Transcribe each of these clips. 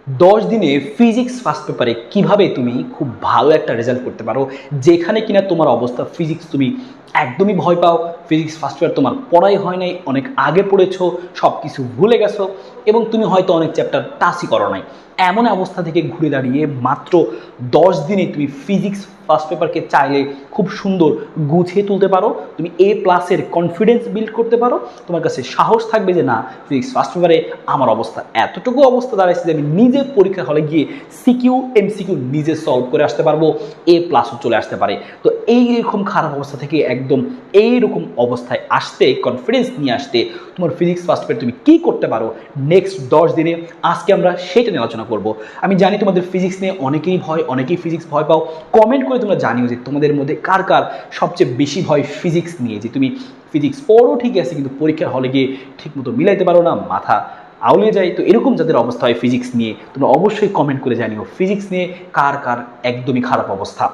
10 দিনে physics first পেপারে কিভাবে তুমি খুব ভালো একটা রেজাল্ট করতে পারো, যেখানে কিনা তোমার অবস্থা ফিজিক্স তুমি একদমই ভয় পাও। ফিজিক্স ফার্স্ট পেপার তোমার পড়াই হয় নাই, অনেক আগে পড়েছো, সব কিছু ভুলে গেছো এবং তুমি হয়তো অনেক চ্যাপ্টার টাচই করো নাই। এমন অবস্থা থেকে ঘুরে দাঁড়িয়ে মাত্র 10 দিনে তুমি ফিজিক্স ফার্স্ট পেপারকে চাইলে খুব সুন্দর গুছিয়ে তুলতে পারো। তুমি A+-এর কনফিডেন্স বিল্ড করতে পারো। তোমার কাছে সাহস থাকবে যে না, ফিজিক্স ফার্স্ট পেপারে আমার অবস্থা এতটুকু অবস্থা দাঁড়াইছে যে আমি নিজে পরীক্ষা হলে গিয়ে সিকিউ এমসিকিউ নিজে সলভ করে আসতে পারবো, A+ও চলে আসতে পারে। তো এইরকম খারাপ অবস্থা থেকে একদম এইরকম অবস্থায় আসতে, কনফিডেন্স নিয়ে আসতে তোমার ফিজিক্স ফার্স্ট পেপারে তুমি কী করতে পারো নেক্সট 10 দিনে, আজকে আমরা সেটা নিয়ে আলোচনা করব। আমি জানি তোমাদের ফিজিক্স নিয়ে অনেকেই ফিজিক্স ভয় পাও। কমেন্ট করে তোমরা জানিও যে তোমাদের মধ্যে কার কার সবচেয়ে বেশি ভয় ফিজিক্স নিয়ে, যে তুমি ফিজিক্স পড়ো ঠিক আছে কিন্তু পরীক্ষার হলে গিয়ে ঠিকমতো মিলাইতে পারো না, মাথা আউলে যায়। তো এরকম যাদের অবস্থা হয় ফিজিক্স নিয়ে, তোমরা অবশ্যই কমেন্ট করে জানিও ফিজিক্স নিয়ে কার কার একদমই খারাপ অবস্থা।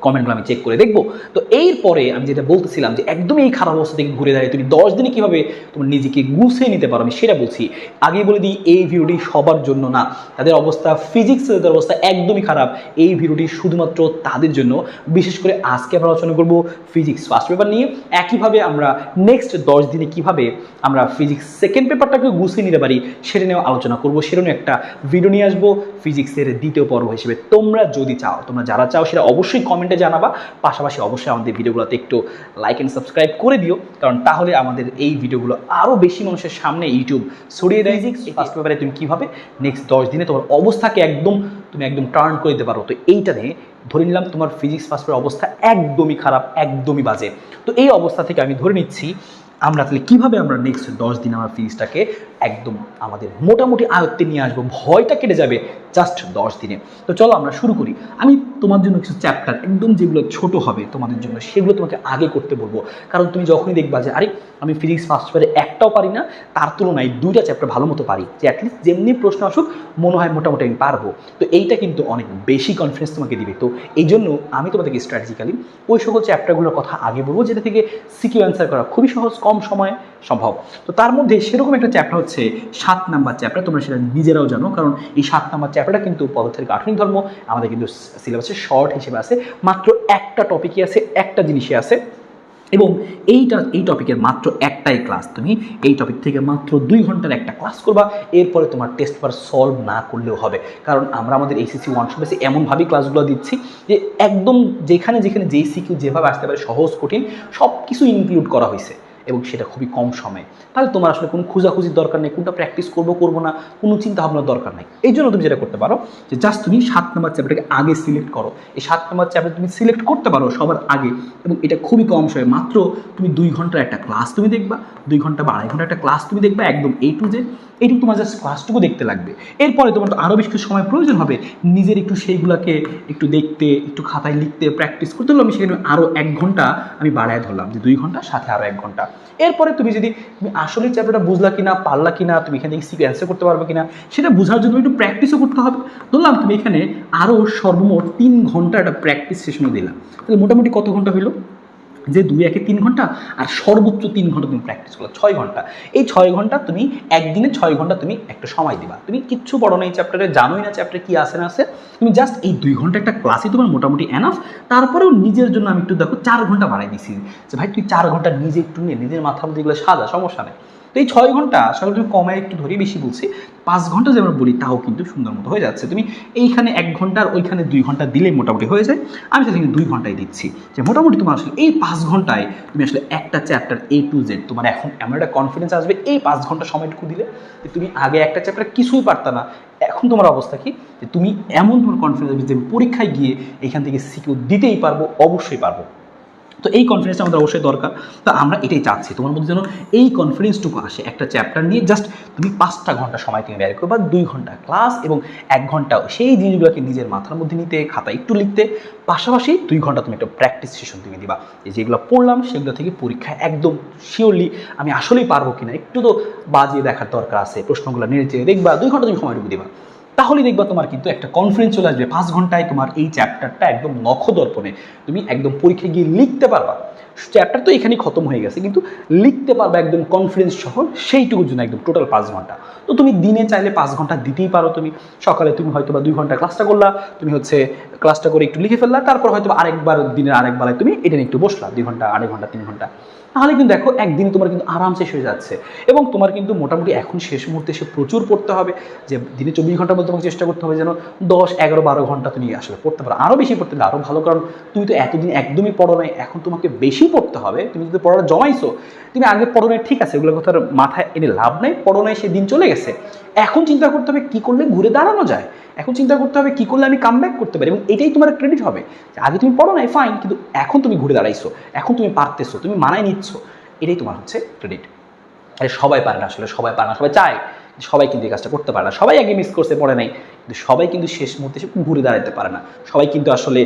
কমেন্টগুলো আমি চেক করে দেখবো। তো এরপরে আমি যেটা বলতেছিলাম যে একদমই এই খারাপ অবস্থা থেকে ঘুরে দাঁড়িয়ে তুমি 10 দিনে কীভাবে তোমার নিজেকে গুছিয়ে নিতে পারো, আমি সেটা বলছি। আগেই বলে দিই, এই ভিডিওটি সবার জন্য না। তাদের অবস্থা ফিজিক্সের যাদের অবস্থা একদমই খারাপ, এই ভিডিওটি শুধুমাত্র তাদের জন্য। বিশেষ করে আজকে আমরা আলোচনা করবো ফিজিক্স ফার্স্ট পেপার নিয়ে। একইভাবে আমরা নেক্সট 10 দিনে কীভাবে আমরা ফিজিক্স সেকেন্ড পেপারটাকে গুছিয়ে নিতে পারি সেটা নিয়েও আলোচনা করবো। সেটা নিয়ে একটা ভিডিও নিয়ে আসবো ফিজিক্সের দ্বিতীয় পর্ব হিসেবে। তোমরা যদি চাও, তোমরা যারা চাও সেটা অবশ্যই কমেন্টে জানাবা। পাশাপাশি অবশ্যই আমাদের ভিডিওগুলোতে একটু লাইক অ্যান্ড সাবস্ক্রাইব করে দিও, কারণ তাহলে আমাদের এই ভিডিওগুলো আরও বেশি মানুষের সামনে ইউটিউব ছড়িয়ে দেয়। ফিজিক্স ফার্স্ট পেপারে তুমি কীভাবে নেক্সট 10 দিনে তোমার অবস্থাকে তুমি একদম টার্ন করে দিতে পারো। তো এইটা নিয়ে ধরে নিলাম তোমার ফিজিক্স ফার্স্ট পেপারের অবস্থা একদমই খারাপ, একদমই বাজে। তো এই অবস্থা থেকে আমি ধরে নিচ্ছি আমরা তাহলে কীভাবে আমরা নেক্সট 10 দিন আমরা ফিজিক্সটাকে একদম আমাদের মোটামুটি আয়ত্তে নিয়ে আসবো, ভয়টা কেটে যাবে জাস্ট 10 দিনে। তো চলো আমরা শুরু করি। আমি তোমার জন্য কিছু চ্যাপ্টার একদম যেগুলো ছোট হবে তোমাদের জন্য সেগুলো তোমাকে আগে করতে বলবো, কারণ তুমি যখনই দেখবা যে আরে আমি ফিজিক্স ফার্স্ট পেপারে একটাও পারি না, তার তুলনায় 2টা চ্যাপ্টার ভালো মতো পারি, যে অ্যাটলিস্ট যেমনি প্রশ্ন আসুক মনে হয় মোটামুটি আমি পারবো। তো এইটা কিন্তু অনেক বেশি কনফিডেন্স তোমাকে দিবে। তো এই জন্য আমি তোমাদেরকে স্ট্র্যাটেজিক্যালি ওই সকল চ্যাপ্টারগুলোর কথা আগে বলবো, যেটা থেকে সিকিউ অ্যান্সার করা খুবই সহজ, কম সময়ে সম্ভব। তো তার মধ্যে সেরকম একটা চ্যাপ্টার হচ্ছে 7 নাম্বার চ্যাপ্টার। তোমরা সেটা নিজেরাও জানো, কারণ এই 7 নাম্বার চ্যাপ্টারটা কিন্তু পদার্থের গাঠনিক ধর্ম আমাদের কিন্তু সিলেবাসে শর্ট হিসেবে আছে। মাত্র একটা টপিকই আছে, একটা জিনিসই আছে, এবং এই টপিকের মাত্র একটাই ক্লাস। তুমি এই টপিক থেকে মাত্র 2 ঘন্টার একটা ক্লাস করবা। এরপরে তোমার টেস্ট পেপার সলভ না করলেও হবে, কারণ আমরা আমাদের ACC 1 বেসে এমনভাবেই ক্লাসগুলো দিচ্ছি যে একদম যেখানে যেই সিকিউ যেভাবে আসতে পারে, সহজ কঠিন সব কিছু ইনক্লুড করা হয়েছে, এবং সেটা খুবই কম সময়ে। তাহলে তোমার আসলে কোনো খোঁজাখুঁজির দরকার নেই, কোনটা প্র্যাকটিস করবো না, কোনো চিন্তা ভাবনার দরকার নেই। এই জন্য তুমি যেটা করতে পারো যে জাস্ট তুমি 7 নম্বর চ্যাপ্টারটাকে আগে সিলেক্ট করো। এই 7 নম্বর চ্যাপ্টার তুমি সিলেক্ট করতে পারো সবার আগে, এবং এটা খুবই কম সময়ে মাত্র তুমি 2 ঘন্টার একটা ক্লাস তুমি দেখবা, 2 ঘন্টা বা 2.5 ঘন্টার একটা ক্লাস তুমি দেখবা একদম A to Z। এইটুকু তোমার জাস্ট ক্লাসটুকু দেখতে লাগবে। এরপরে তোমার তো আরও বেশ কিছু সময় প্রয়োজন হবে নিজের একটু সেইগুলোকে একটু দেখতে, একটু খাতায় লিখতে, প্র্যাকটিস করতে হলো। আমি সেখানে আরও 1 ঘন্টা আমি বাড়ায় ধরলাম, যে 2 ঘন্টা সাথে আরও 1 ঘন্টা। এরপরে তুমি আসলেই চ্যাপ্টারটা বুঝলা কিনা, পারলা কিনা, তুমি এখান থেকে সিকিউ অ্যান্সার করতে পারবে কিনা সেটা বোঝার জন্য একটু প্র্যাকটিসও করতে হবে। ধরলাম তুমি এখানে আরও সর্বমোট 3 ঘন্টা একটা প্র্যাকটিস সেশনও দিলাম, তাহলে মোটামুটি কত ঘন্টা হলো, যে 2 একে 3 ঘন্টা আর সর্বোচ্চ 3 ঘন্টা তুমি প্র্যাকটিস করলো, 6 ঘন্টা। এই 6 ঘন্টা তুমি একদিনে 6 ঘন্টা তুমি একটা সময় দিবা। তুমি কিচ্ছু পড়ো না এই চ্যাপ্টারে, জানোই না চ্যাপ্টারে কি আসে না আসে, তুমি জাস্ট এই 2 ঘন্টা একটা ক্লাসই তোমার মোটামুটি এনাফ। তারপরেও নিজের জন্য আমি একটু দেখো 4 ঘন্টা বাড়াই দিছি, যে ভাই তুই 4 ঘন্টা নিজে একটু নিয়ে নিজের মাথার মধ্যে এগুলো সাজা, সমস্যা নেই। তো এই 6 ঘন্টা আসলে তুমি কমায় একটু ধরি, বেশি বলছি 5 ঘন্টা যেমন বলি, তাও কিন্তু সুন্দর মতো হয়ে যাচ্ছে। তুমি এইখানে 1 ঘন্টা আর ওইখানে 2 ঘন্টা দিলেই মোটামুটি হয়ে যায়। আমি সেখানে 2 ঘন্টাই দিচ্ছি, যে মোটামুটি তোমার আসলে এই 5 ঘন্টায় তুমি আসলে একটা চ্যাপ্টার A to Z তোমার এখন এমন একটা কনফিডেন্স আসবে এই 5 ঘন্টা সময়টুকু দিলে, যে তুমি আগে একটা চ্যাপ্টার কিছুই পারতা না, এখন তোমার অবস্থা কি, যে তুমি এমন তোমার কনফিডেন্স আসবে যে পরীক্ষায় গিয়ে এখান থেকে সিকিউ দিতেই পারবো, অবশ্যই পারবো। তো এই কনফিডেন্সটা আমাদের অবশ্যই দরকার। তো আমরা এটাই চাচ্ছি তোমার মধ্যে যেন এই কনফিডেন্সটুকু আসে। একটা চ্যাপ্টার নিয়ে জাস্ট তুমি 5টা ঘন্টা সময় তুমি ব্যয় করো, বা 2 ঘন্টা ক্লাস এবং 1 ঘন্টা সেই জিনিসগুলোকে নিজের মাথার মধ্যে নিতে, খাতা একটু লিখতে, পাশাপাশি 2 ঘন্টা তুমি একটা প্র্যাকটিস সেশন তুমি দিবা, যেগুলো পড়লাম সেগুলো থেকে পরীক্ষায় একদম শিওরলি আমি আসলেই পারবো কিনা একটু তো বাজিয়ে দেখার দরকার আছে, প্রশ্নগুলো নেড়ে চেড়ে দেখবা, 2 ঘন্টা তুমি সময়টুকু দিবা। তাহলে দেখবা তোমার কিন্তু একটা কনফিডেন্স চলে আসবে, 5 ঘন্টায় তোমার এই চ্যাপ্টারটা একদম নখদর্পণে তুমি একদম পরীক্ষায় গিয়ে লিখতে পারবা। চ্যাপ্টার তো এখানেই খতম হয়ে গেছে, কিন্তু লিখতে পারবে একদম কনফিডেন্স সহ, সেইটুকুর জন্য একদম টোটাল 5 ঘন্টা। তো তুমি দিনে চাইলে 5 ঘন্টা দিতেই পারো। তুমি সকালে তুমি হয়তো বা 2 ঘন্টা ক্লাসটা করলা, তুমি হচ্ছে ক্লাসটা করে একটু লিখে ফেললা, তারপর হয়তো আরেকবার দিনের আরেকবারে তুমি এটা নিয়ে একটু বসলা 2 ঘন্টা, 2.5 ঘন্টা, 3 ঘন্টা। তাহলে কিন্তু দেখো একদিন তোমার কিন্তু আরাম শেষ হয়ে যাচ্ছে। এবং তোমার কিন্তু মোটামুটি এখন শেষ মুহূর্তে এসে প্রচুর পড়তে হবে, যে দিনে 24 ঘন্টার মধ্যে তোমাকে চেষ্টা করতে হবে যেন 10, 11, 12 ঘন্টা তুমি আসলে পড়তে পারো। আরও বেশি পড়তে হলে আরও ভালো, কারণ তুমি তো এতদিন একদমই পড়ো নাই, এখন তোমাকে বেশি পড়তে হবে। তুমি যদি পড়াটা জমাইছো, তুমি আগে পড়ো নাই ঠিক আছে, ওগুলো কথার মাথায় এনে লাভ নাই, পড়ো নাই, সে দিন চলে গেছে। এখন চিন্তা করতে হবে কী করলে ঘুরে দাঁড়ানো যায়, এখন চিন্তা করতে হবে কী করলে আমি কামব্যাক করতে পারি, এবং এটাই তোমার ক্রেডিট হবে। আগে তুমি পড়ো নাই ফাইন, কিন্তু এখন তুমি ঘুরে দাঁড়াইছো, এখন তুমি পারতেছো, তুমি মানায় নিচ্ছ, এটাই তোমার হচ্ছে ক্রেডিট। আরে সবাই পারে না, আসলে সবাই পারে না, সবাই চায়, সবাই কিন্তু এই কাজটা করতে পারে না। সবাই আগে মিস করছে, পড়ে নাই, কিন্তু সবাই কিন্তু শেষ মুহূর্তে এসে ঘুরে দাঁড়াতে পারে না। সবাই কিন্তু আসলে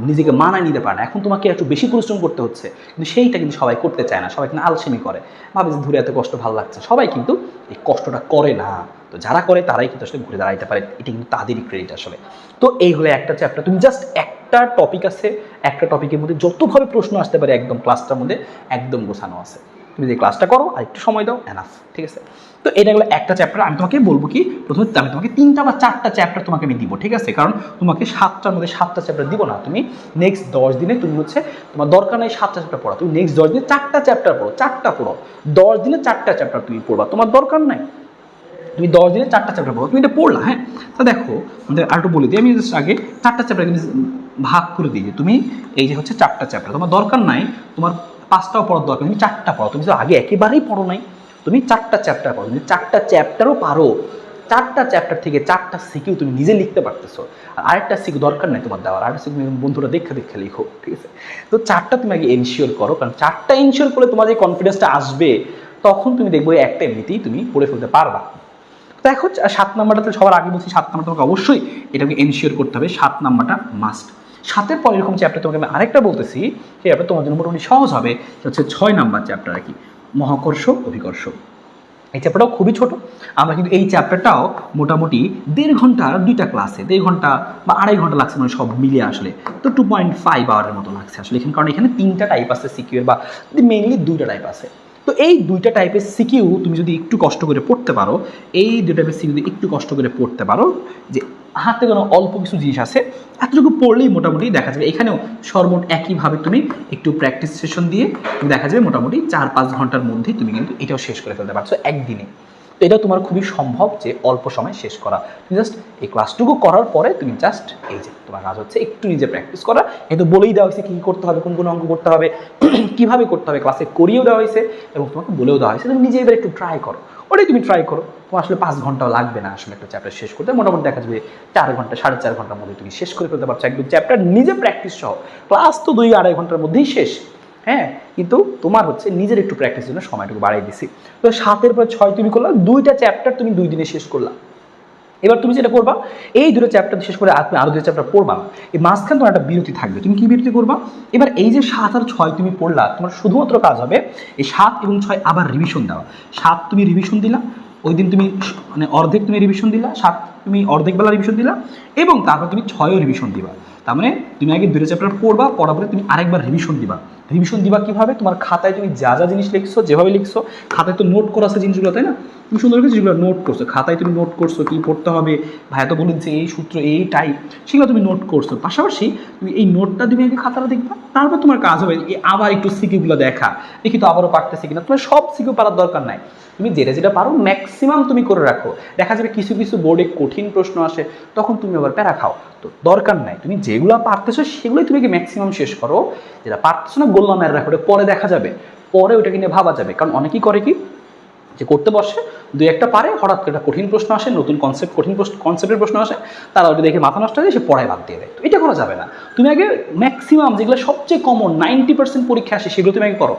নিজেকে মানায় নিতে পারে না। এখন তোমাকে একটু বেশি পরিশ্রম করতে হচ্ছে, কিন্তু সেইটা কিন্তু সবাই করতে চায় না। সবাই কিন্তু আলসেমি করে, ভাবে যে ধরে এত কষ্ট ভালো লাগছে। সবাই কিন্তু এই কষ্টটা করে না। তো যারা করে তারাই কিন্তু আসলে ঘুরে দাঁড়াইতে পারে, এটা কিন্তু তাদেরই ক্রেডিট আসলে। তো এই হলো একটা চ্যাপ্টার। তুমি জাস্ট একটা টপিক আছে, একটা টপিকের মধ্যে যতভাবে প্রশ্ন আসতে পারে একদম ক্লাসটার মধ্যে একদম গোছানো আছে। তুমি যে ক্লাসটা করো আর একটু সময় দাও, এনাফ, ঠিক আছে। তো এটা হলো একটা চ্যাপ্টার। আমি তোমাকে বলবো কি, প্রথমে আমি তোমাকে 3টা বা 4টা চ্যাপ্টার তোমাকে আমি দিব, ঠিক আছে, কারণ তোমাকে 7টার মধ্যে 7টা চ্যাপ্টার দিব না। তুমি নেক্সট 10 দিনে তুমি হচ্ছে তোমার দরকার নেই 7টা চ্যাপ্টার পড়া, তুমি নেক্সট 10 দিনে 4টা চ্যাপ্টার পড়ো, 4টা পড়ো। 10 দিনে 4টা চ্যাপ্টার তুমি পড়বা, তোমার দরকার নাই তুমি 10 দিনে 4টা চ্যাপ্টার পড়ো, তুমি এটা পড়লা। হ্যাঁ, তা দেখো আমাদের আর একটু বলে দিই, আমি জাস্ট আগে 4টা চ্যাপ্টার কিন্তু ভাগ করে দিই। তুমি এই যে হচ্ছে 4টা চ্যাপ্টার, তোমার দরকার নাই তোমার 5টাও পড়ার দরকার, তুমি 4টা পড়ো। তুমি তো আগে একেবারেই পড়ো নাই, তুমি 4টা চ্যাপ্টার পড়ো। তুমি 4টা চ্যাপ্টারও পারো, 4টা চ্যাপ্টার থেকে 4টা সিকিউ তুমি নিজে লিখতে পারতেছো। আর আরেকটা সিকিউ দরকার নেই তোমার দেওয়ার, আরেকটা সিকিউ বন্ধুরা দেখে দেখে লিখো, ঠিক আছে। তো 4টা তুমি আগে এনশিওর করো, কারণ 4টা এনশিওর করলে তোমার যে কনফিডেন্সটা আসবে, তখন তুমি দেখবো একটা এমনিতেই তুমি পড়ে ফেলতে পারবা। দেখো 7 নাম্বারটা সবার আগে বলছি, 7 নাম্বার তোমাকে অবশ্যই এটাকে এনশিওর করতে হবে, 7 নাম্বারটা মাস্ট। 7-এর পর এরকম চ্যাপ্টার তোমাকে আমি আরেকটা বলতেছি, সেই চ্যাপ্টার তোমার জন্য মোটামুটি সহজ হবে, সেটা হচ্ছে 6 নাম্বার চ্যাপ্টার আর কি, মহাকর্ষ অভিকর্ষ। এই চ্যাপ্টারটাও খুবই ছোট। আমরা কিন্তু এই চ্যাপ্টারটাও মোটামুটি 1.5 ঘন্টার 2টা ক্লাসে 1.5 ঘন্টা বা 2.5 ঘন্টা লাগছে, মানে সব মিলিয়ে আসলে তো 2.5 আওয়ারের মতো লাগছে আসলে এখানে, কারণ এখানে 3টা টাইপ আছে সিকিউর, বা মেইনলি 2টা টাইপ আছে। তো এই 2টা টাইপের সিকিউ তুমি যদি একটু কষ্ট করে পড়তে পারো, এই 2 টাইপের সিকিউ যদি একটু কষ্ট করে পড়তে পারো, যে হাতে কোনো অল্প কিছু জিনিস আছে, এতটুকু পড়লেই মোটামুটি দেখা যাবে। এখানেও সর্বমোট একইভাবে তুমি একটু প্র্যাকটিস সেশন দিয়ে দেখা যাবে মোটামুটি 4-5 ঘন্টার মধ্যেই তুমি কিন্তু এটাও শেষ করে ফেলতে পারছো একদিনে। তো এটা তোমার খুবই সম্ভব যে অল্প সময় শেষ করা। তুমি জাস্ট এই ক্লাসটুকু করার পরে তুমি জাস্ট এই যে তোমার কাজ হচ্ছে একটু নিজে প্র্যাকটিস করা। এই তো বলেই দেওয়া হয়েছে কী করতে হবে, কোন কোন অঙ্ক করতে হবে, কীভাবে করতে হবে, ক্লাসে করিয়েও দেওয়া হয়েছে এবং তোমাকে বলেও দেওয়া হয়েছে। তুমি নিজে এবার একটু ট্রাই করো, ওটাই তুমি ট্রাই করো। তোমার আসলে 5 ঘন্টাও লাগবে না আসলে একটা চ্যাপ্টার শেষ করতে, মোটামুটি দেখা যাবে 4 ঘন্টা 4.5 ঘন্টার মধ্যে তুমি শেষ করে ফেলতে পারছো একদম চ্যাপ্টার নিজে প্র্যাকটিস সহ। ক্লাস তো 2-2.5 ঘন্টার মধ্যেই শেষ, হ্যাঁ, কিন্তু তোমার হচ্ছে নিজের একটু প্র্যাকটিসের জন্য সময়টুকু বাড়িয়ে দিছি। তো 7-এর পর 6 তুমি করলা, 2টা চ্যাপ্টার তুমি 2 দিনে শেষ করলা। এবার তুমি যেটা করবা, এই 2টা চ্যাপ্টার শেষ করে তুমি আরও 2 চ্যাপ্টার পড়বা না, এই মাঝখানে তোমার একটা বিরতি থাকবে। তুমি কি বিরতি করবা, এবার এই যে 7 আর 6 তুমি পড়লা, তোমার শুধুমাত্র কাজ হবে এই 7 এবং 6 আবার রিভিশন দেওয়া। 7 তুমি রিভিশন দিলা, ওই দিন তুমি মানে অর্ধেক তুমি রিভিশন দিলা, 7 তুমি অর্ধেক বেলা রিভিশন দিলা, এবং তারপর তুমি 6ও রিভিশন দিবা। তার মানে তুমি আগে 2টা চ্যাপ্টার পড়বা, পড়ার পরে তুমি আরেকবার রিভিশন দিবা। রিভিশন দিবা কীভাবে, তোমার খাতায় তুমি যা যা জিনিস লিখছো, যেভাবে লিখছো, খাতায় তো নোট করা আছে জিনিসগুলো, তাই না, তুমি সুন্দর করে যেগুলো নোট করছো, খাতায় তুমি নোট করছো কী পড়তে হবে, ভাইয়া তো বলেছে এই সূত্র এই টাইপ, সেগুলো তুমি নোট করছো। পাশাপাশি তুমি এই নোটটা তুমি আগে খাতাটা দেখবা, তারপর তোমার কাজ হবে আবার একটু সিকিউগুলো দেখা, দেখি তো আবারও পারতেছি কিনা। তোমার সব সিকিউ পারার দরকার নাই, তুমি যেটা যেটা পারো ম্যাক্সিমাম তুমি করে রাখো। দেখা যাবে কিছু কিছু বোর্ডে কঠিন প্রশ্ন আসে, তখন তুমি আবার প্যারা খাও। তো দরকার নাই, তুমি যেগুলো পারতেছো সেগুলোই তুমি ম্যাক্সিমাম শেষ করো, যেটা পারতেছো না গোল্লা মেরে রাখো, ওটা পরে দেখা যাবে, পরে ওটাকে নিয়ে ভাবা যাবে। কারণ অনেকেই করে কি, যে করতে বসে 2-1টা পারে, হঠাৎ করে একটা কঠিন প্রশ্ন আসে, নতুন কনসেপ্ট, কঠিন কনসেপ্টের প্রশ্ন আসে, তারা ওটা দেখে মাথা নষ্ট হয়ে যায়, সে পড়ায় বাদ দিয়ে দেয়। তো এটা করা যাবে না। তুমি আগে ম্যাক্সিমাম যেগুলো সবচেয়ে কমন 90% পরীক্ষা আসে সেগুলো তুমি আগে করো,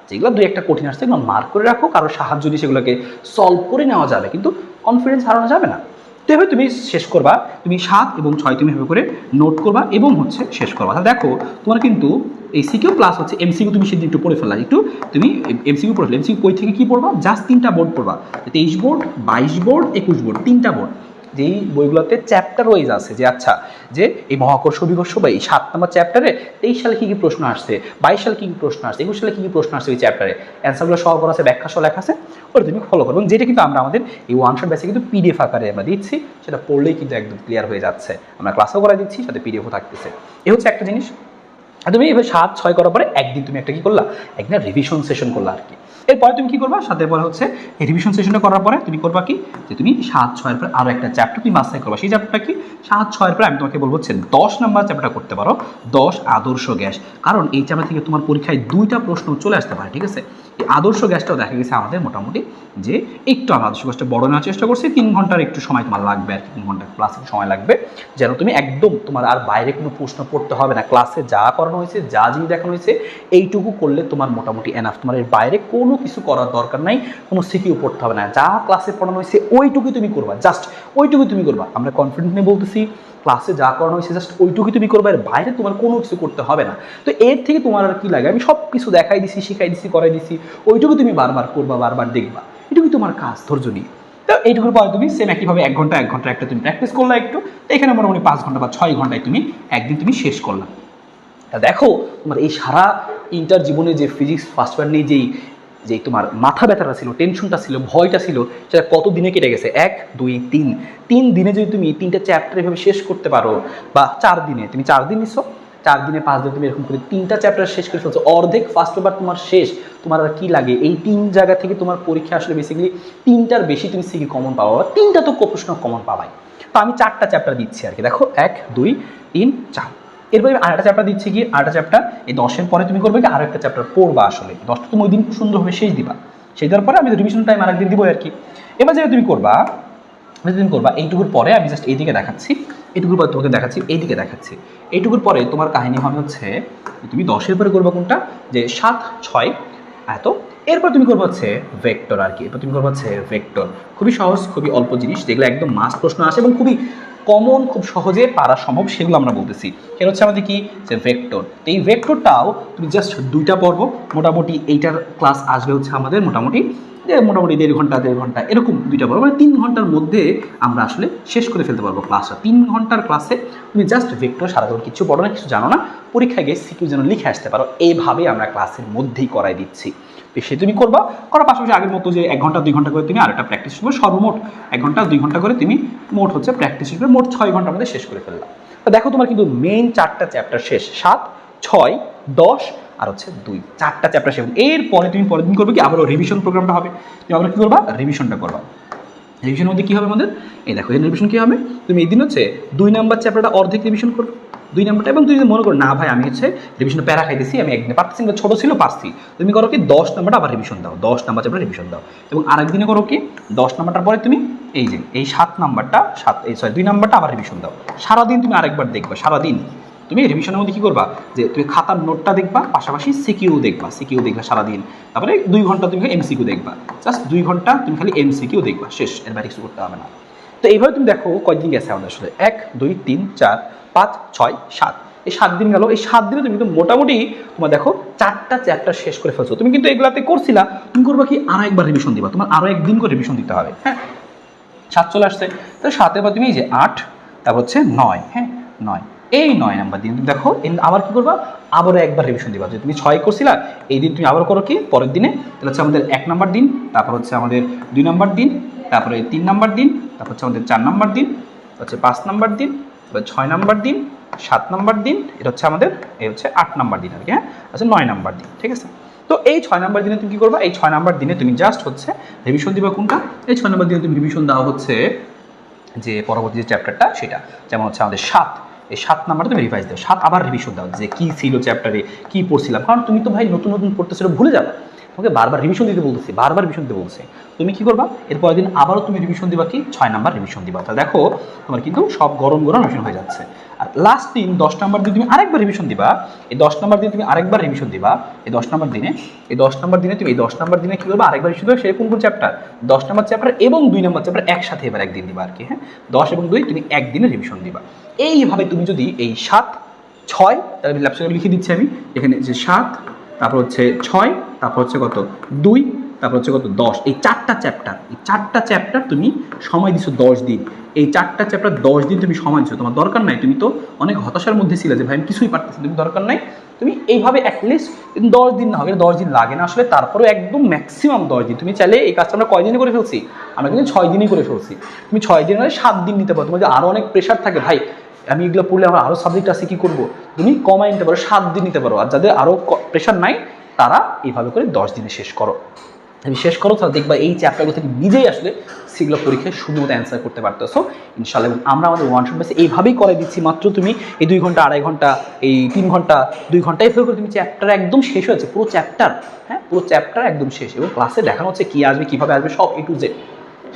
যেগুলো 2-1টা কঠিন আসছে এগুলো মার্ক করে রাখো, কারো সাহায্য দিয়ে সেগুলোকে সলভ করে নেওয়া যাবে, কিন্তু কনফিডেন্স হারানো যাবে না। তো এভাবে তুমি শেষ করবা, তুমি 7 এবং 6 তুমি এভাবে করে নোট করবা এবং হচ্ছে শেষ করবা। তাহলে দেখো তোমার কিন্তু এই সিকিউ প্লাস হচ্ছে এমসিকিউ তুমি সেদিন একটু পড়ে ফেললা, একটু তুমি এমসিকিউ পড়ে ফেলে। এমসিকিউ বই থেকে কী পড়বা, জাস্ট 3টা বোর্ড পড়বা, 23 বোর্ড, 22 বোর্ড, 21 বোর্ড, 3টা বোর্ড। যেই বইগুলোতে চ্যাপ্টার ওয়াইজ আছে যে আচ্ছা যে এই মহাকর্ষ বিকর্ষ বা এই 7 নম্বর চ্যাপ্টারে 23 সালে কী কী প্রশ্ন আসছে, 22 সালে কী কী প্রশ্ন আসছে, 21 সালে কী কী প্রশ্ন আসছে ওই চ্যাপ্টারে অ্যান্সারগুলো সহ করা আছে, ব্যাখ্যা সহ লেখা আছে, ওটা তুমি ফলো করো। এবং যেটা কিন্তু আমরা আমাদের এই ওয়ান শট ব্যাচে কিন্তু পিডিএফ আকারে আমরা দিচ্ছি, সেটা পড়লেই কিন্তু একদম ক্লিয়ার হয়ে যাচ্ছে। আমরা ক্লাসও করা দিচ্ছি, সাথে পিডিএফও থাকতেছে। এই হচ্ছে একটা জিনিস। আর তুমি এবার 7-6 করার পরে একদিন তুমি একটা কি করলা, একদিন রিভিশন সেশন করলা আর কি। এরপরে তুমি কি করবা, সাথে পরে হচ্ছে এই রিভিশন সেশনটা করার পরে তুমি করবা কি, যে তুমি 7-6 পরে আরও একটা চ্যাপ্টার তুমি মাস্টার করবা। সেই চ্যাপ্টারটা কি, 7-6 পরে আমি তোমাকে বলবো হচ্ছে 10 নম্বর চ্যাপ্টারটা করতে পারো, 10 আদর্শ গ্যাস। কারণ এই চ্যাপ্টার থেকে তোমার পরীক্ষায় 2টা প্রশ্ন চলে আসতে পারে, ঠিক আছে। এই আদর্শ গ্যাসটাও দেখা গেছে আমাদের মোটামুটি যে একটু আমরা আদর্শ গ্যাসটা বড় নেওয়ার চেষ্টা করছি, 3 ঘন্টার একটু সময় তোমার লাগবে আর কি, 3 ঘন্টা প্লাস একটু সময় লাগবে, যেন তুমি একদম তোমার আর বাইরে কোনো প্রশ্ন পড়তে হবে না। ক্লাসে যা করানো হয়েছে, যা জিনিস দেখানো হয়েছে, এইটুকু করলে তোমার মোটামুটি এনাফ। তোমার এর বাইরে কোনো কিছু করার দরকার নাই, কোনো সিকিউ পড়তে হবে না। যা ক্লাসে পড়ানো হয়েছে ওইটুকুই তুমি করবা, জাস্ট ওইটুকুই তুমি করবা। আমরা কনফিডেন্ট নিয়ে বলতেছি, ক্লাসে যা করানো হয়েছে জাস্ট ওইটুকুই তুমি করবা, এর বাইরে তোমার কোনো কিছু করতে হবে না। তো এর থেকে তোমার আর কি লাগে, আমি সব কিছু দেখাই দিছি, শিখাই দিছি, করাই দিছি, ওইটুকু তুমি বারবার করবা, বারবার দেখবা, এটুকুই তোমার কাজ, ধৈর্য নিয়ে। তো এইটুকুর পরে তুমি সেম একইভাবে 1 ঘন্টা একটা তুমি প্র্যাকটিস করলা একটু, তো এখানে মোটামুটি 5 ঘন্টা বা 6 ঘন্টায় তুমি একদিন তুমি শেষ করলা। তা দেখো তোমার এই সারা ইন্টার জীবনে যে ফিজিক্স ফার্স্ট ইয়ার নিয়ে যেই তোমার মাথা ব্যথাটা ছিল, টেনশনটা ছিল, ভয়টা ছিল, সেটা কত দিনে কেটে গেছে। 1, 2, 3 দিনে যদি তুমি 3টা চ্যাপ্টার এভাবে শেষ করতে পারো, বা 4 দিনে, তুমি 4 দিন নিছো, 4 দিনে 5 দিনে তুমি এরকম করে 3টা চ্যাপ্টার শেষ করে ফেলছো, অর্ধেক ফার্স্ট পেপার তোমার শেষ। তোমার আর কি লাগে, এই 3 জায়গা থেকে তোমার পরীক্ষা আসলে বেসিক্যালি 3টার বেশি তুমি সিকি কমন পাবা, 3টা তো প্রশ্ন কমন পাবাই। তো আমি 4টা চ্যাপ্টার দিচ্ছি আর কি, দেখো 1, 2, 3, 4। এরপরে আমি আরেকটা চ্যাপ্টার দিচ্ছি কি, আরেকটা চ্যাপ্টার এই 10-এর পরে তুমি করবে কি, আরো একটা চ্যাপ্টার পড়বা। আসলে 10টা তুমি ওই দিন খুব সুন্দরভাবে শেষ দিবা, সেই দেওয়ার পরে আমি রিভিশন টাইম আরেকদিন দিব আর কি। এবার যেটা তুমি করবা, এইটুকুর পরে আমি জাস্ট এইদিকে দেখাচ্ছি, এইটুকুর পরে তোমাকে দেখাচ্ছি, এইদিকে দেখাচ্ছি। এইটুকুর পরে তোমার কাহিনী হবে হচ্ছে তুমি 10-এর পরে করবা কোনটা, যে 7, 6 এত। এরপর তুমি করবো হচ্ছে ভেক্টর আর কি। এরপর তুমি করবো হচ্ছে ভেক্টর, খুবই সহজ, খুবই অল্প জিনিস, যেগুলো একদম মাস্ট প্রশ্ন আসে এবং খুবই কমন, খুব সহজে পারা সম্ভব, সেগুলো আমরা বলতেছি। সেটা হচ্ছে আমাদের কি, যে ভেক্টর। তো এই ভেক্টরটাও তুমি জাস্ট 2টা পর্ব, মোটামুটি এইটার ক্লাস আসবে হচ্ছে আমাদের মোটামুটি 1.5 ঘন্টা এরকম 2টা পর্ব, মানে 3 ঘন্টার মধ্যে আমরা আসলে শেষ করে ফেলতে পারবো ক্লাসটা। 3 ঘন্টার ক্লাসে তুমি জাস্ট ভেক্টর সারাদিন কিছু পড়ো না, কিছু জানো না, পরীক্ষায় গিয়ে সিকিউ যেন লিখে আসতে পারো, এইভাবে আমরা ক্লাসের মধ্যেই করাই দিচ্ছি। সে তুমি করবা, করার পাশাপাশি আগের মতো যে 1 ঘন্টা 2 ঘন্টা করে তুমি আরেকটা প্র্যাকটিস করবে, সর্বমোট 1 ঘন্টা 2 ঘন্টা করে তুমি মোট হচ্ছে প্র্যাকটিস করবে, মোট 6 ঘন্টার মধ্যে শেষ করে ফেললাম। তো দেখো তোমার কিন্তু মেইন 4টা চ্যাপ্টার শেষ, 7, 6, 10 আর হচ্ছে 2, 4টা চ্যাপ্টার শেষ। এরপরে তুমি পরের দিন করবে কি, আবারও রিভিশন প্রোগ্রামটা হবে। তুমি আবার কি করবা, রিভিশনটা করবা। রিভিশনের মধ্যে কী হবে আমাদের, এই দেখো এই রিভিশন কী হবে, তুমি এই দিন হচ্ছে 2 নাম্বার চ্যাপ্টারটা অর্ধেক রিভিশন করবে, 2 নাম্বারটা। এবং তুমি যদি মনে করো না ভাই আমি হচ্ছে রিভিশনে প্যারা খাইতেছি, আমি একদিনে পারতেছি না, ছোটো ছিল পারছি, তুমি করো কি 10 নাম্বারটা আবার রিভিশন দাও, 10 নাম্বার চ্যাপ্টার রিভিশন দাও। এবং আরেকদিনে করো কি 10 নাম্বারটার পরে তুমি এই যে এই 7 নাম্বারটা 2 নাম্বারটা আবার রিভিশন দাও। সারাদিন তুমি আরেকবার দেখবা, সারাদিন তুমি রিভিশনের মধ্যে কী করবা, যে তুমি খাতার নোটটা দেখবা, পাশাপাশি সিকিউ দেখবা, সারাদিন। তারপরে 2 ঘন্টা তুমি এমসিকিউ দেখবা, জাস্ট 2 ঘন্টা তুমি খালি এমসিকিউ দেখবা, শেষ, এর বাইরে কিছু করতে হবে না। তো এইভাবে তুমি দেখো কয়দিন গেছে আমাদের আসলে, 1, 2, 3, 4, 5, 6, 7, এই 7 দিন গেল। এই 7 দিনে তুমি কিন্তু মোটামুটি তোমার দেখো 4টা চ্যাপ্টার শেষ করে ফেলছো। তুমি কিন্তু এগুলাতে করছিলা, তুমি করবা কি আরও একবার রিভিশন দিবা, তোমার আরও একদিন করে রিভিশন দিতে হবে। হ্যাঁ, 7 চলে আসছে, তো 7-এর পর তুমি এই যে 8, তারপর হচ্ছে 9, হ্যাঁ 9, এই 9 নাম্বার দিন তুমি দেখো আবার কি করবা, আবারও একবার রিভিশন দিবা। যে তুমি 6 করছিলা, এই দিন তুমি আবার করো কি পরের দিনে, তাহলে হচ্ছে আমাদের 1 নাম্বার দিন, তারপর হচ্ছে আমাদের 2 নাম্বার দিন, তারপরে 3 নাম্বার দিন, তারপর হচ্ছে আমাদের 4 নাম্বার দিন, হচ্ছে 5 নাম্বার দিন, তারপর 6 নাম্বার দিন, 7 নাম্বার দিন, এটা হচ্ছে আমাদের এই হচ্ছে 8 নাম্বার দিন আর কি। হ্যাঁ, আচ্ছা 9 নাম্বার দিন, ঠিক আছে। তো এই 6 নাম্বার দিনে তুমি কী করবা, এই 6 নাম্বার দিনে তুমি জাস্ট হচ্ছে রিভিশন দিবা কোনটা, এই 6 নাম্বার দিনে তুমি রিভিশন দেওয়া হচ্ছে যে পরবর্তী যে চ্যাপ্টারটা সেটা, যেমন হচ্ছে আমাদের 7, এই 7 নাম্বারটা তুমি রিভাইজ দাও, 7 আবার রিভিশন দাও, যে কী ছিল চ্যাপ্টারে, কী পড়ছিলাম। কারণ তুমি তো ভাই নতুন নতুন পড়তেছো, ভুলে যাবে, তোমাকে বারবার রিভিশন দিতে বলতেছি, বারবার রিভিশন দিতে বলছে। তুমি কী করবা, এরপরের দিন আবারও তুমি রিভিশন দিবা কি 6 নাম্বার রিভিশন দিবা। তা দেখো তোমার কিন্তু সব গরম গরম রিভিশন হয়ে যাচ্ছে। আর লাস্ট দিন 10 নাম্বার দিন তুমি আরেকবার রিভিশন দিবা, এই 10 নাম্বার দিন তুমি আরেকবার রিভিশন দিবা, এই 10 নাম্বার দিনে, এই 10 নাম্বার দিনে তুমি এই 10 নাম্বার দিনে কী করবা, আরেকবার রিভিশন দেবে। সেই কোন কোন চ্যাপ্টার, 10 নাম্বার চ্যাপ্টার এবং 2 নাম্বার চ্যাপ্টার একসাথে এবার একদিন দিবা আর কি। হ্যাঁ, 10 এবং 2 তুমি একদিনে রিভিশন দিবা। এইভাবে তুমি যদি এই 7, 6, তাহলে ল্যাপটপে লিখে দিচ্ছি আমি এখানে, যে 7, তারপর হচ্ছে 6, তারপর হচ্ছে কত 2, তারপর হচ্ছে কত 10, এই 4টা চ্যাপ্টার তুমি সময় দিছো 10 দিন। এই 4টা চ্যাপ্টার 10 দিন তুমি সময় দিচ্ছ, তোমার দরকার নাই, তুমি তো অনেক হতাশার মধ্যে ছিলে যে ভাই আমি কিছুই পারতেছি, তুমি দরকার নাই, তুমি এইভাবে অ্যাটলিস্ট 10 দিন না হবে, 10 দিন লাগে না আসলে, তারপরে একদম ম্যাক্সিমাম 10 দিন। তুমি চাইলে এই কাজটা আমরা কয় দিনে করে ফেলছি, আমরা কিন্তু 6 দিনই করে ফেলছি। তুমি 6 দিন মানে 7 দিন নিতে পারো। তোমার যে আরও অনেক প্রেশার থাকে ভাই আমি এগুলো পড়লে আমার আরও সাবজেক্ট আছে কী করবো, তুমি কমাই নিতে পারো, 7 দিন নিতে পারো। আর যাদের আরও প্রেশার নাই তারা এইভাবে করে 10 দিনে শেষ করো। তুমি শেষ করো, তাহলে দেখবা এই চ্যাপ্টারগুলো থেকে নিজেই আসলে সেগুলো পরীক্ষায় সুন্দর মতো অ্যান্সার করতে পারতেছো ইনশাআল্লাহ। এবং আমরা আমাদের ওয়ান শট বেসে এইভাবেই করে দিচ্ছি, মাত্র তুমি এই 2 ঘন্টা 2.5 ঘন্টা এই 3 ঘন্টা 2 ঘন্টায় ফেল করে তুমি চ্যাপ্টার একদম শেষ হয়েছে, পুরো চ্যাপ্টার, হ্যাঁ পুরো চ্যাপ্টার একদম শেষ। এবং ক্লাসে দেখানো হচ্ছে কী আসবে, কীভাবে আসবে, সব A to Z,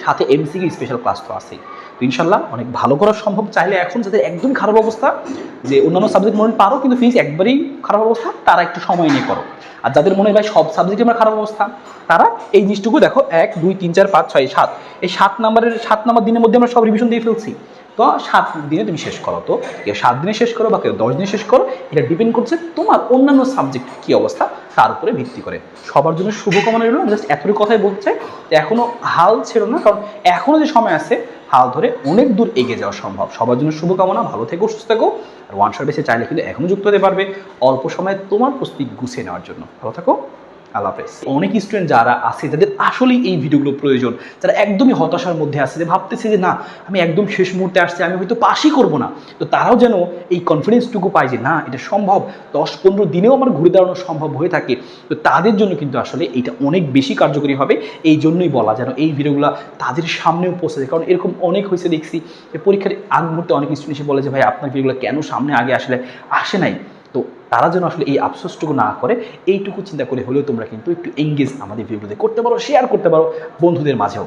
সাথে এমসিকিউ স্পেশাল ক্লাস তো আছেই। তো ইনশাল্লাহ অনেক ভালো করা সম্ভব। চাইলে এখন যাদের একদম খারাপ অবস্থা, যে অন্যান্য সাবজেক্ট মনে পারো কিন্তু ফিজিক্স একবারেই খারাপ অবস্থা, তারা একটু সময় নিয়ে করো। আর যাদের মনে হয় ভাই সব সাবজেক্টে আমার খারাপ অবস্থা, তারা এই জিনিসটুকু দেখো 1 2 3 4 5 6 7, এই 7 নাম্বার দিনের মধ্যে আমরা সব রিভিশন দিয়ে ফেলছি। তো 7 দিনে তুমি শেষ করো। তো কেউ 7 দিনে শেষ করো বা কেউ 10 দিনে শেষ করো, এটা ডিপেন্ড করছে তোমার অন্যান্য সাবজেক্ট কী অবস্থা তার উপরে ভিত্তি করে। সবার জন্য শুভকামনা রইল। জাস্ট এতটুকু কথাই বলতে চাই যে এখনও হাল ছেড়ো না, কারণ এখনও যে সময় আছে হাল ধরে অনেক দূর এগিয়ে যাওয়া সম্ভব। সবার জন্য শুভকামনা, ভালো থেকো, সুস্থ থেকো। আর ওয়ান শট বেসে চাইলে কিন্তু এখনও যুক্ত হতে পারবে অল্প সময়ে তোমার প্রস্তুতি গুছিয়ে নেওয়ার জন্য। ভালো থাকো, আল্লাহ হাফেজ। অনেক স্টুডেন্ট যারা আছে যাদের আসলেই এই ভিডিওগুলো প্রয়োজন, যারা একদমই হতাশার মধ্যে আছে, যে ভাবতেছে যে না আমি একদম শেষ মুহূর্তে আসছি, আমি হয়তো পাসই করবো না, তো তারাও যেন এই কনফিডেন্সটুকু পায় যে না এটা সম্ভব, 10-15 দিনেও আমার ঘুরে দাঁড়ানো সম্ভব হয়ে থাকে। তো তাদের জন্য কিন্তু আসলে এইটা অনেক বেশি কার্যকরী হবে। এই জন্যই বলা যেন এই ভিডিওগুলো তাদের সামনেও পৌঁছে যায়। কারণ এরকম অনেক হয়েছে দেখছি যে পরীক্ষার আগ মুহূর্তে অনেক স্টুডেন্ট এসে বলে যে ভাই আপনার ভিডিওগুলো কেন সামনে আগে আসলে আসে নাই। তো তারা যেন আসলে এই আফসোসটুকু না করে, এইটুকু চিন্তা করে হলেও তোমরা কিন্তু একটু এঙ্গেজ আমাদের ভিডিওতে করতে পারো, শেয়ার করতে পারো বন্ধুদের মাঝেও।